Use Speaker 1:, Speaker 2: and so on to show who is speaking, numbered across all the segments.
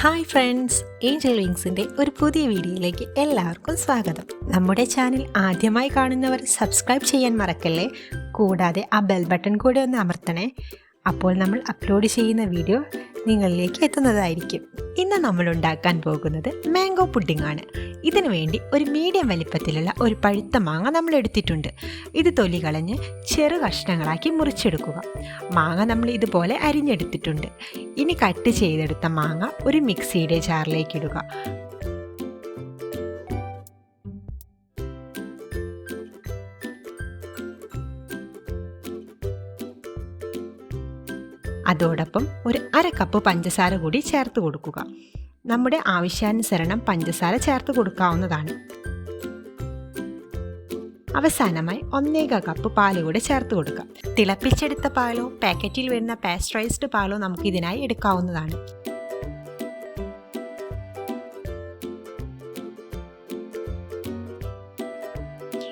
Speaker 1: Hi friends, Angel വിങ്സിൻ്റെ ഒരു പുതിയ വീഡിയോയിലേക്ക് എല്ലാവർക്കും സ്വാഗതം. നമ്മുടെ ചാനൽ ആദ്യമായി കാണുന്നവർ സബ്സ്ക്രൈബ് ചെയ്യാൻ മറക്കല്ലേ. കൂടാതെ ആ ബെൽ ബട്ടൺ കൂടെ ഒന്ന് അമർത്തണേ. അപ്പോൾ നമ്മൾ അപ്ലോഡ് ചെയ്യുന്ന വീഡിയോ നിങ്ങളിലേക്ക് എത്തുന്നതായിരിക്കും. ഇന്ന് നമ്മൾ ഉണ്ടാക്കാൻ പോകുന്നത് മാംഗോ പുഡിംഗ് ആണ്. ഇതിനു വേണ്ടി ഒരു മീഡിയം വലിപ്പത്തിലുള്ള ഒരു പഴുത്ത മാങ്ങ നമ്മൾ എടുത്തിട്ടുണ്ട്. ഇത് തൊലി കളഞ്ഞ് ചെറു കഷ്ണങ്ങളാക്കി മുറിച്ചെടുക്കുക. മാങ്ങ നമ്മൾ ഇതുപോലെ അരിഞ്ഞെടുത്തിട്ടുണ്ട്. ഇനി കട്ട് ചെയ്തെടുത്ത മാങ്ങ ഒരു മിക്സിയുടെ ജാറിലേക്ക് ഇടുക. അതോടൊപ്പം ഒരു അര കപ്പ് പഞ്ചസാര കൂടി ചേർത്ത് കൊടുക്കുക. നമ്മുടെ ആവശ്യാനുസരണം പഞ്ചസാര ചേർത്ത് കൊടുക്കാവുന്നതാണ്. അവസാനമായി 1.25 കപ്പ് പാല് കൂടെ ചേർത്ത് കൊടുക്കുക. തിളപ്പിച്ചെടുത്ത പാലോ പാക്കറ്റിൽ വരുന്ന പാസ്ചറൈസ്ഡ് പാലോ നമുക്ക് ഇതിനായി എടുക്കാവുന്നതാണ്.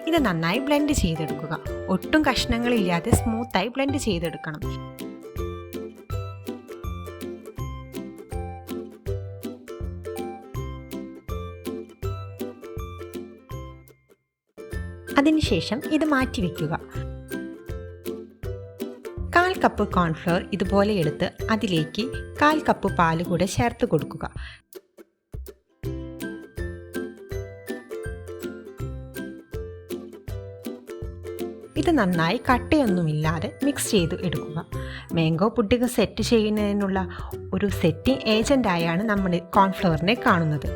Speaker 1: ഇത് നന്നായി ബ്ലെൻഡ് ചെയ്തെടുക്കുക. ഒട്ടും കഷ്ണങ്ങളില്ലാതെ സ്മൂത്തായി ബ്ലെൻഡ് ചെയ്തെടുക്കണം. അതിനുശേഷം ഇത് മാറ്റിവെക്കുക. 1/4 കപ്പ് കോൺഫ്ലവർ ഇതുപോലെ എടുത്ത് അതിലേക്ക് 1/4 കപ്പ് പാല് കൂടെ ചേർത്ത് കൊടുക്കുക. ഇത് നന്നായി കട്ടയൊന്നുമില്ലാതെ മിക്സ് ചെയ്ത് എടുക്കുക. മാംഗോ പുഡിംഗ് സെറ്റ് ചെയ്യുന്നതിനുള്ള ഒരു സെറ്റിംഗ് ഏജൻ്റായാണ് നമ്മൾ കോൺഫ്ലവറിനെ കാണുന്നത്.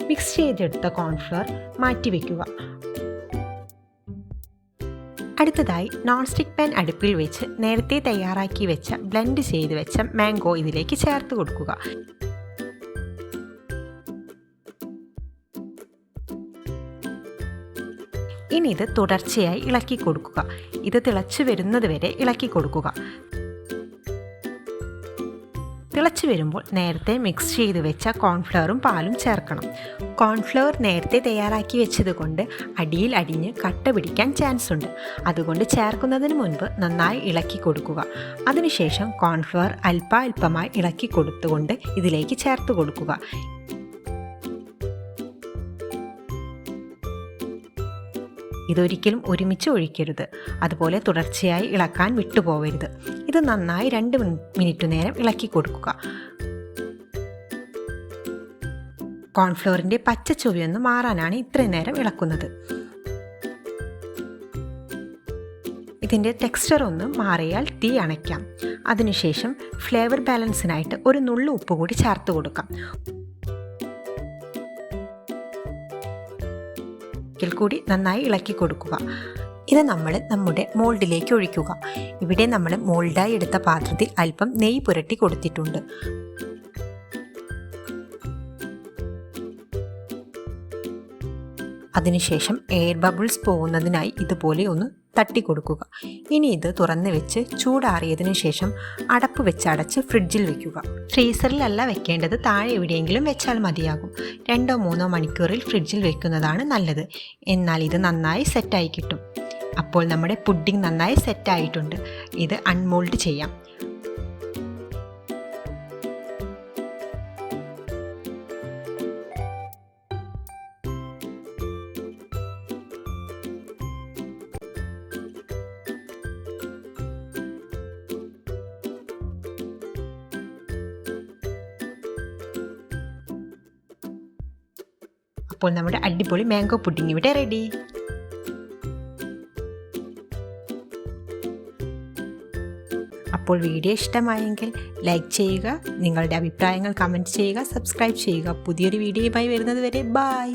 Speaker 1: മിക്സ് ചെയ്തെടുത്ത കോൺഫ്ലവർ മാറ്റിവെക്കുക. അടുത്തതായി നോൺ സ്റ്റിക്ക് പാൻ അടുപ്പിൽ വെച്ച് നേരത്തെ തയ്യാറാക്കി വെച്ച ബ്ലെൻഡ് ചെയ്ത് വെച്ച മാംഗോ ഇതിലേക്ക് ചേർത്ത് കൊടുക്കുക. ഇനി ഇത് തുടർച്ചയായി ഇളക്കി കൊടുക്കുക. ഇത് തിളച്ചു വരുന്നത് വരെ ഇളക്കി കൊടുക്കുക. തിളച്ചു വരുമ്പോൾ നേരത്തെ മിക്സ് ചെയ്ത് വെച്ച കോൺഫ്ലവറും പാലും ചേർക്കണം. കോൺഫ്ലവർ നേരത്തെ തയ്യാറാക്കി വെച്ചത് കൊണ്ട് അടിയിൽ അടിഞ്ഞ് കട്ട പിടിക്കാൻ ചാൻസ് ഉണ്ട്. അതുകൊണ്ട് ചേർക്കുന്നതിന് മുൻപ് നന്നായി ഇളക്കി കൊടുക്കുക. അതിനുശേഷം കോൺഫ്ലവർ അല്പാൽപമായി ഇളക്കി കൊടുത്തുകൊണ്ട് ഇതിലേക്ക് ചേർത്ത് കൊടുക്കുക. ഇതൊരിക്കലും ഒരുമിച്ച് ഒഴിക്കരുത്. അതുപോലെ തുടർച്ചയായി ഇളക്കാൻ വിട്ടുപോകരുത്. ഇത് നന്നായി 2 മിനിറ്റ് നേരം ഇളക്കി കൊടുക്കുക. കോൺഫ്ലവറിൻ്റെ പച്ച ചുവയൊന്ന് മാറാനാണ് ഇത്രയും നേരം ഇളക്കുന്നത്. ഇതിൻ്റെ ടെക്സ്ചർ ഒന്ന് മാറിയാൽ തീ അണയ്ക്കാം. അതിനുശേഷം ഫ്ലേവർ ബാലൻസിനായിട്ട് ഒരു നുള്ളു ഉപ്പ് കൂടി ചേർത്ത് കൊടുക്കാം. കൂടി നന്നായി ഇളക്കി കൊടുക്കുക. ഇത് നമ്മൾ നമ്മുടെ മോൾഡിലേക്ക് ഒഴിക്കുക. ഇവിടെ നമ്മൾ മോൾഡായി എടുത്ത പാത്രത്തിൽ അല്പം നെയ്യ് പുരട്ടി കൊടുത്തിട്ടുണ്ട്. അതിനുശേഷം എയർ ബബിൾസ് പോകുന്നതിനായി ഇതുപോലെ ഒന്ന് തട്ടി കൊടുക്കുക. ഇനി ഇത് തുറന്ന് വെച്ച് ചൂടാറിയതിനു ശേഷം അടപ്പ് വെച്ച് അടച്ച് ഫ്രിഡ്ജിൽ വെക്കുക. ഫ്രീസറിലല്ല വെക്കേണ്ടത്, താഴെ എവിടെയെങ്കിലും വെച്ചാൽ മതിയാകും. 2-3 മണിക്കൂറിൽ ഫ്രിഡ്ജിൽ വെക്കുന്നതാണ് നല്ലത്. എന്നാൽ ഇത് നന്നായി സെറ്റായി കിട്ടും. അപ്പോൾ നമ്മുടെ പുഡിംഗ് നന്നായി സെറ്റായിട്ടുണ്ട്. ഇത് അൺമോൾഡ് ചെയ്യാം. അപ്പോൾ നമ്മുടെ അടിപൊളി മാംഗോ പുഡിംഗ് ഇവിടെ റെഡി. അപ്പോൾ വീഡിയോ ഇഷ്ടമായെങ്കിൽ ലൈക്ക് ചെയ്യുക, നിങ്ങളുടെ അഭിപ്രായങ്ങൾ കമൻറ്റ് ചെയ്യുക, സബ്സ്ക്രൈബ് ചെയ്യുക. പുതിയൊരു വീഡിയോയുമായി വരുന്നത് വരെ ബൈ.